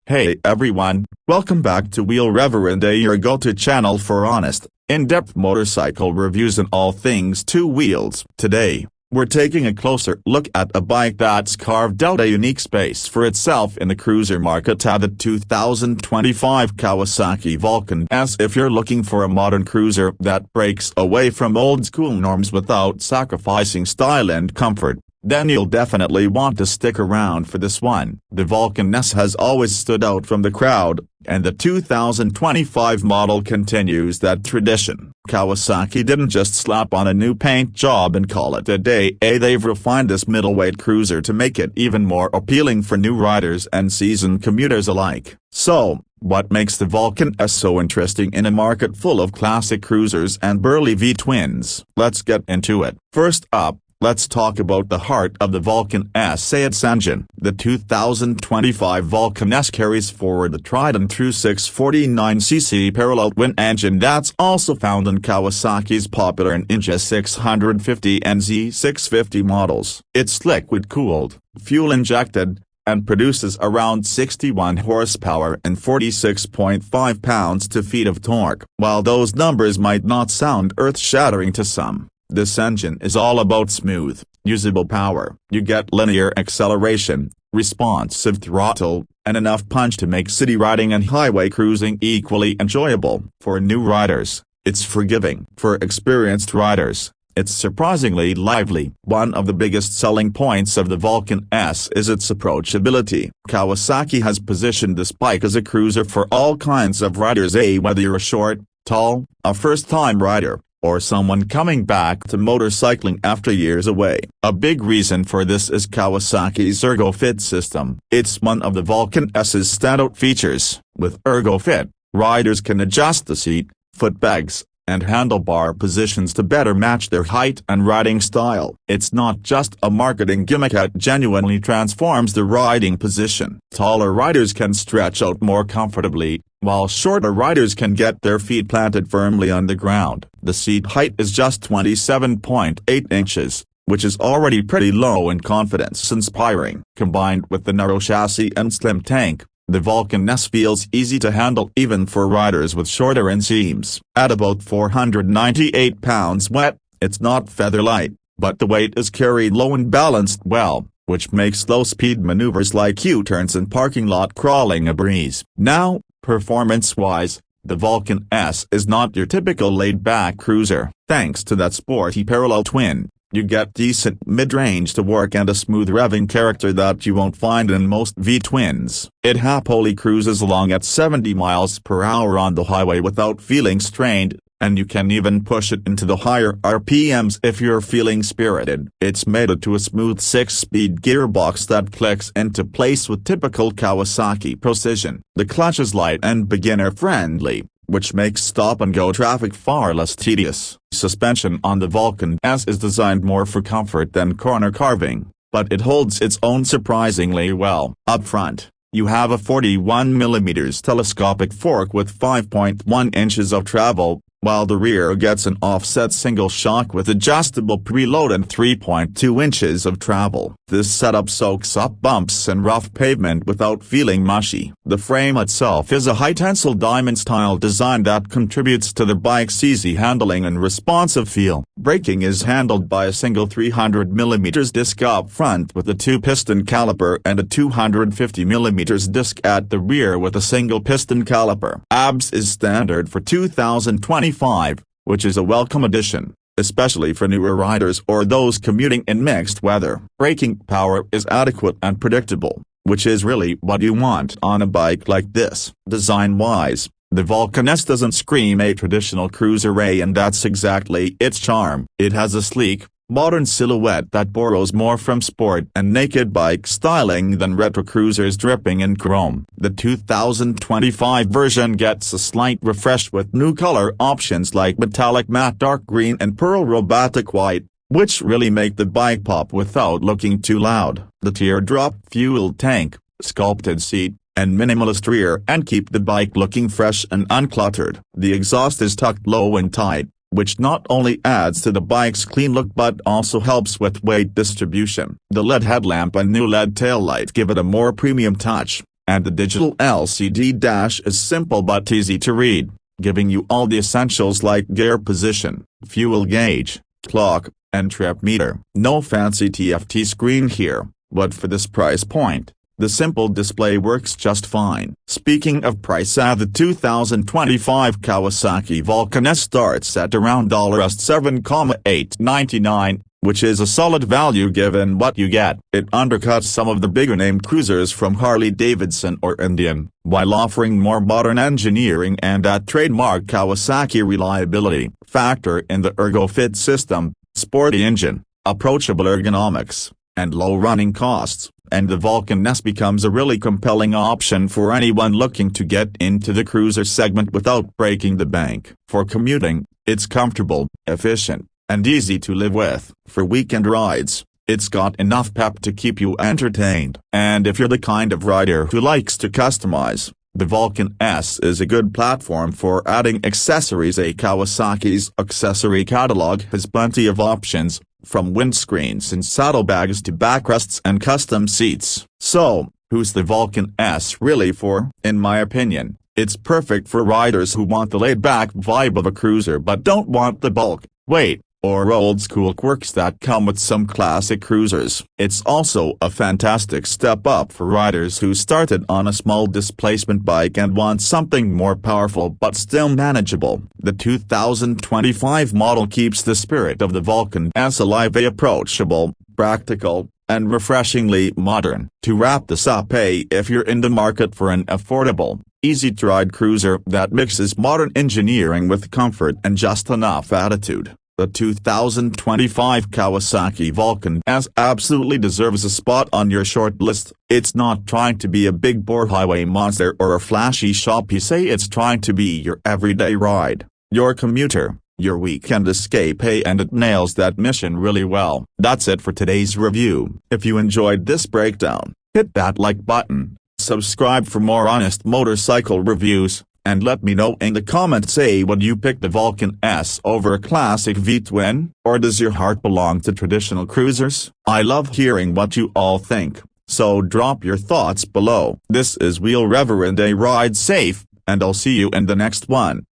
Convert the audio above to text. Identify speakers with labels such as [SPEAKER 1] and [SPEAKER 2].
[SPEAKER 1] Hey everyone, welcome back to Wheel Reverend, your go-to channel for honest, in-depth motorcycle reviews and all things two wheels. Today, we're taking a closer look at a bike that's carved out a unique space for itself in the cruiser market, the 2025 Kawasaki Vulcan S. If you're looking for a modern cruiser that breaks away from old-school norms without sacrificing style and comfort, then you'll definitely want to stick around for this one. The Vulcan S has always stood out from the crowd, and the 2025 model continues that tradition. Kawasaki didn't just slap on a new paint job and call it a day. They've refined this middleweight cruiser to make it even more appealing for new riders and seasoned commuters alike. So, what makes the Vulcan S so interesting in a market full of classic cruisers and burly V-twins? Let's get into it. First up, let's talk about the heart of the Vulcan S, its engine. The 2025 Vulcan S carries forward the tried-and-true 649cc parallel twin engine that's also found in Kawasaki's popular Ninja 650 and Z650 models. It's liquid-cooled, fuel-injected, and produces around 61 horsepower and 46.5 pounds-feet of torque. While those numbers might not sound earth-shattering to some, this engine is all about smooth, usable power. You get linear acceleration, responsive throttle, and enough punch to make city riding and highway cruising equally enjoyable. For new riders, it's forgiving. For experienced riders, it's surprisingly lively. One of the biggest selling points of the Vulcan S is its approachability. Kawasaki has positioned this bike as a cruiser for all kinds of riders, whether you're short, tall, a first-time rider, or someone coming back to motorcycling after years away. A big reason for this is Kawasaki's ERGO-FIT system. It's one of the Vulcan S's standout features. With ERGO-FIT, riders can adjust the seat, footpegs, and handlebar positions to better match their height and riding style. It's not just a marketing gimmick, it genuinely transforms the riding position. Taller riders can stretch out more comfortably, while shorter riders can get their feet planted firmly on the ground. The seat height is just 27.8 inches, which is already pretty low and confidence-inspiring. Combined with the narrow chassis and slim tank, the Vulcan S feels easy to handle even for riders with shorter inseams. At about 498 pounds wet, it's not feather light, but the weight is carried low and balanced well, which makes low-speed maneuvers like U-turns and parking lot crawling a breeze. Now, performance-wise, the Vulcan S is not your typical laid-back cruiser. Thanks to that sporty parallel twin, you get decent mid-range torque and a smooth revving character that you won't find in most V-twins. It happily cruises along at 70 miles per hour on the highway without feeling strained, and you can even push it into the higher RPMs if you're feeling spirited. It's mated to a smooth 6-speed gearbox that clicks into place with typical Kawasaki precision. The clutch is light and beginner-friendly, which makes stop-and-go traffic far less tedious. Suspension on the Vulcan S is designed more for comfort than corner carving, but it holds its own surprisingly well. Up front, you have a 41mm telescopic fork with 5.1 inches of travel, while the rear gets an offset single shock with adjustable preload and 3.2 inches of travel. This setup soaks up bumps and rough pavement without feeling mushy. The frame itself is a high-tensile diamond-style design that contributes to the bike's easy handling and responsive feel. Braking is handled by a single 300mm disc up front with a 2-piston caliper and a 250mm disc at the rear with a single piston caliper. ABS is standard for 2025, which is a welcome addition, especially for newer riders or those commuting in mixed weather. Braking power is adequate and predictable, which is really what you want on a bike like this. Design-wise, the Vulcan S doesn't scream a traditional cruiser, and that's exactly its charm. It has a sleek, modern silhouette that borrows more from sport and naked bike styling than retro cruisers dripping in chrome. The 2025 version gets a slight refresh with new color options like metallic matte dark green and pearl robotic white, which really make the bike pop without looking too loud. The teardrop fuel tank, sculpted seat, and minimalist rear end keep the bike looking fresh and uncluttered. The exhaust is tucked low and tight, which not only adds to the bike's clean look but also helps with weight distribution. The LED headlamp and new LED taillight give it a more premium touch, and the digital LCD dash is simple but easy to read, giving you all the essentials like gear position, fuel gauge, clock, and trip meter. No fancy TFT screen here, but for this price point, the simple display works just fine. Speaking of price, the 2025 Kawasaki Vulcan S starts at around $7,899, which is a solid value given what you get. It undercuts some of the bigger name cruisers from Harley-Davidson or Indian, while offering more modern engineering and that trademark Kawasaki reliability factor in the ERGO-FIT system, sporty engine, approachable ergonomics, and low running costs, and the Vulcan S becomes a really compelling option for anyone looking to get into the cruiser segment without breaking the bank. For commuting, it's comfortable, efficient, and easy to live with. For weekend rides, it's got enough pep to keep you entertained. And if you're the kind of rider who likes to customize, the Vulcan S is a good platform for adding accessories. Kawasaki's accessory catalog has plenty of options, from windscreens and saddlebags to backrests and custom seats. So, who's the Vulcan S really for? In my opinion, it's perfect for riders who want the laid-back vibe of a cruiser but don't want the bulk, weight, or old-school quirks that come with some classic cruisers. It's also a fantastic step up for riders who started on a small displacement bike and want something more powerful but still manageable. The 2025 model keeps the spirit of the Vulcan S alive, approachable, practical, and refreshingly modern. To wrap this up, if you're in the market for an affordable, easy-to-ride cruiser that mixes modern engineering with comfort and just enough attitude, the 2025 Kawasaki Vulcan S absolutely deserves a spot on your short list. It's not trying to be a big bore highway monster or a flashy shop. It's trying to be your everyday ride, your commuter, your weekend escape, and it nails that mission really well. That's it for today's review. If you enjoyed this breakdown, hit that like button, subscribe for more honest motorcycle reviews, and let me know in the comments, would you pick the Vulcan S over a classic V-twin, or does your heart belong to traditional cruisers? I love hearing what you all think, so drop your thoughts below. This is Wheel Reverend, ride safe, and I'll see you in the next one.